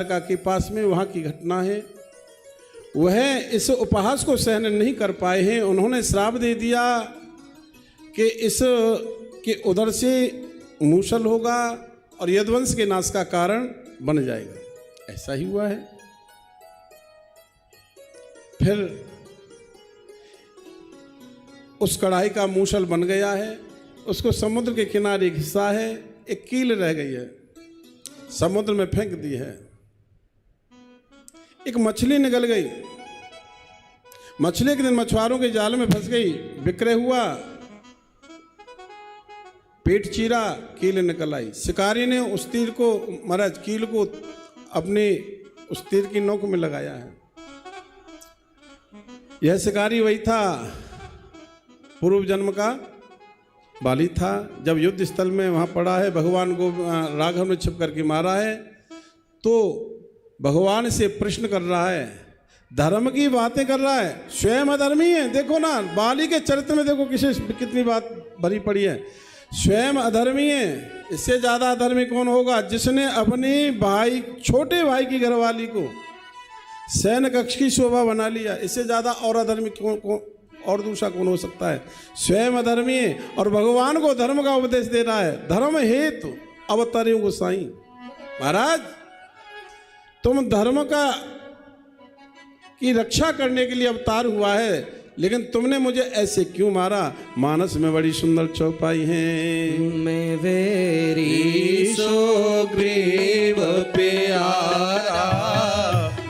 के पास में वहाँ की घटना है। वह इस उपहास को सहन नहीं कर पाए हैं। उन्होंने श्राप दे दिया कि इस के उधर से मूसल होगा और यदुवंश के नाश का कारण बन जाएगा। ऐसा ही हुआ है। फिर उस कढ़ाई का मूसल बन गया है। उसको समुद्र के किनारे एक हिस्सा है, एक कील रह गई है, समुद्र में फेंक दी है। एक मछली निकल गई। मछली के दिन मछुआरों के जाल में फंस गई, विक्रय हुआ, पेट चीरा, कील निकल आई। शिकारी ने उस तीर को, महाराज कील को अपने उस तीर की नोक में लगाया है। यह शिकारी वही था, पूर्व जन्म का बाली था। जब युद्ध स्थल में वहां पड़ा है, भगवान को राघव ने छिप करके मारा है, तो भगवान से प्रश्न कर रहा है, धर्म की बातें कर रहा है, स्वयं अधर्मी है। देखो ना, बाली के चरित्र में देखो कितनी बात भरी पड़ी है। स्वयं अधर्मी है। इससे ज्यादा अधर्मी कौन होगा, जिसने अपने भाई, छोटे भाई की घरवाली को सैन्य कक्ष की शोभा बना लिया। इससे ज्यादा और अधर्मी कौन और दूसरा कौन हो सकता है। स्वयं अधर्मी है और भगवान को धर्म का उपदेश दे रहा है। धर्म हेतु अवतारे गोसाई। महाराज, तुम धर्म की रक्षा करने के लिए अवतार हुआ है, लेकिन तुमने मुझे ऐसे क्यों मारा। मानस में बड़ी सुंदर चौपाई है। मैं वेरी सुग्रीव प्यारा,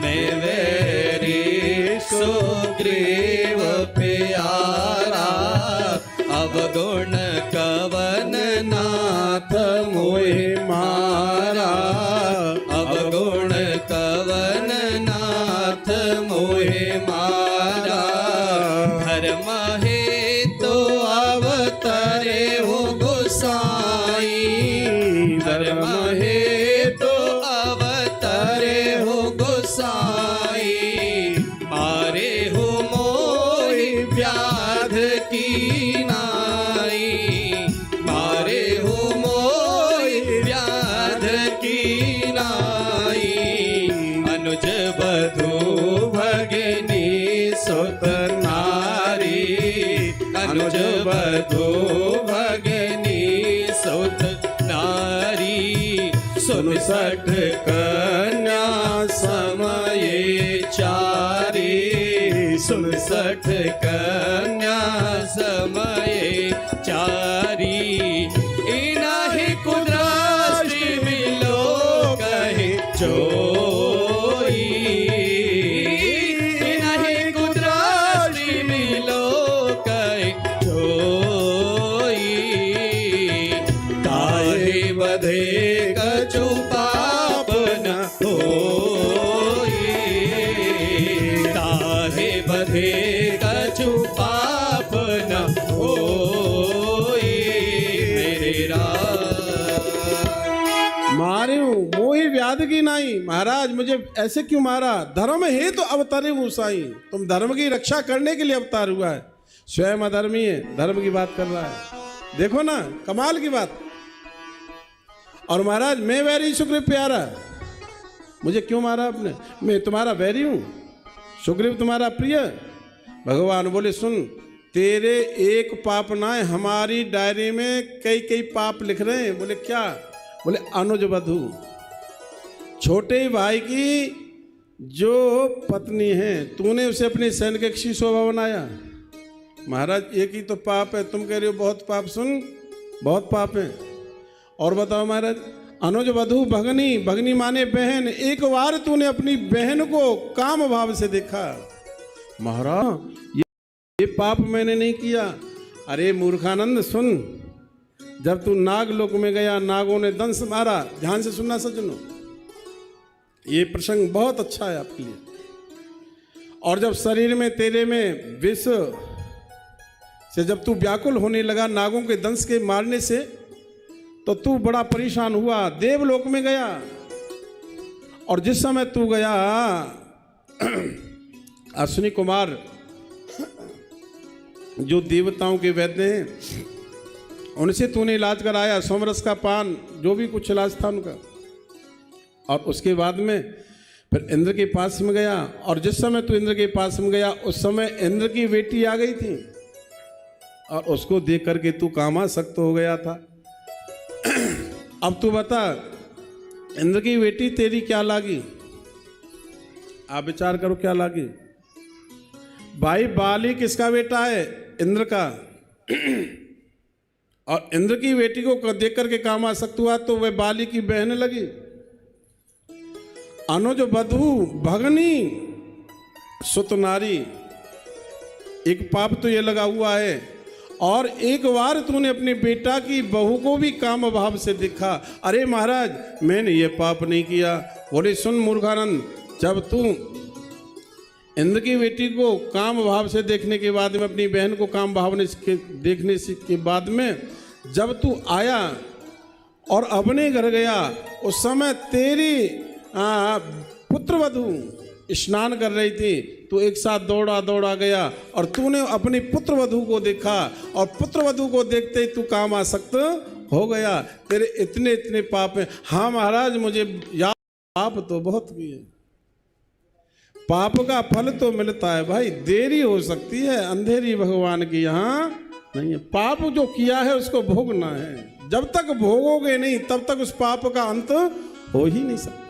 मैं वेरी सुग्रीव प्यारा, अवगुण कवन नाथ मोहि मारा, अवगुण कवन नाथ मोहि मारा। धर्म हेतु अवतरे हो गोसाई, धर्म हेतु अवतरे हो गोसाई। मारे हो मोहि व्याध की नाई, मारे हो मोहि व्याध की नाई। अनुज बधू भगिनी सुत नारी, अनुज बधू भगिनी सुत नारी। 69 कन्या समये चारी, 69 कन्या समये चारी। इनाहि कुदृष्टि मिलो कहे चोरी, इनाहि कुदृष्टि मिलो कहे चोरी। ताहि बधे कछु पाप न होई, ताहि बधे कछु पाप न होई। मेरे मारे मोहि व्याध की नाई। महाराज, मुझे ऐसे क्यों मारा। धर्म है तो अवतारे गोसाई। तुम धर्म की रक्षा करने के लिए अवतार हुआ है। स्वयं अधर्मी है, धर्म की बात कर रहा है। देखो ना, कमाल की बात। और महाराज, मैं वैरी सुग्रीव प्यारा, मुझे क्यों मारा आपने। मैं तुम्हारा वैरी हूं, सुग्रीव तुम्हारा प्रिय। भगवान बोले, सुन, तेरे एक पाप ना है, हमारी डायरी में कई कई पाप लिख रहे हैं। बोले क्या। बोले अनुज वधू, छोटे भाई की जो पत्नी है, तूने उसे अपनी सैन्य कक्ष की शोभा बनाया। महाराज, एक ही तो पाप है, तुम कह रहे हो बहुत पाप। सुन, बहुत पाप है। और बताओ महाराज, अनुज वधू भगनी, भगनी माने बहन। एक बार तूने अपनी बहन को काम भाव से देखा। महाराज, ये पाप मैंने नहीं किया। अरे मूर्खानंद, सुन, जब तू नागलोक में गया, नागों ने दंश मारा। ध्यान से सुनना सज्जनों, ये प्रसंग बहुत अच्छा है आपके लिए। और जब शरीर में तेरे में विष से जब तू व्याकुल होने लगा नागों के दंश के मारने से, तो तू बड़ा परेशान हुआ, देवलोक में गया। और जिस समय तू गया, अश्विनी कुमार जो देवताओं के वैद्य हैं, उनसे तूने इलाज कराया, सोमरस का पान, जो भी कुछ इलाज था उनका। और उसके बाद में फिर इंद्र के पास में गया, और जिस समय तू इंद्र के पास में गया उस समय इंद्र की बेटी आ गई थी, और उसको देख करके तू कामासक्त हो गया था। अब तू बता, इंद्र की बेटी तेरी क्या लागी? आप विचार करो क्या लागी। भाई बाली किसका बेटा है? इंद्र का। और इंद्र की बेटी को देख करके कामासक्त हुआ तो वह बाली की बहन लगी। अनुज वधू भगनी सुत नारी, एक पाप तो ये लगा हुआ है। और एक बार तूने अपने बेटा की बहू को भी काम भाव से देखा। अरे महाराज मैंने ये पाप नहीं किया। बोले सुन मूर्खानंद, जब तू इंद्र की बेटी को काम भाव से देखने के बाद में, अपनी बहन को काम भाव से देखने के बाद में जब तू आया और अपने घर गया, उस समय तेरी पुत्रवधू स्नान कर रही थी। तू एक साथ दौड़ा दौड़ा गया और तूने अपनी पुत्रवधू को देखा, और पुत्रवधू को देखते ही तू कामासक्त हो गया। तेरे इतने इतने पाप हैं। हाँ महाराज मुझे याद, पाप तो बहुत किए, पाप का फल तो मिलता है भाई, देरी हो सकती है, अंधेरी भगवान की यहाँ नहीं है। पाप जो किया है उसको भोगना है, जब तक भोगोगे नहीं तब तक उस पाप का अंत हो ही नहीं सकता।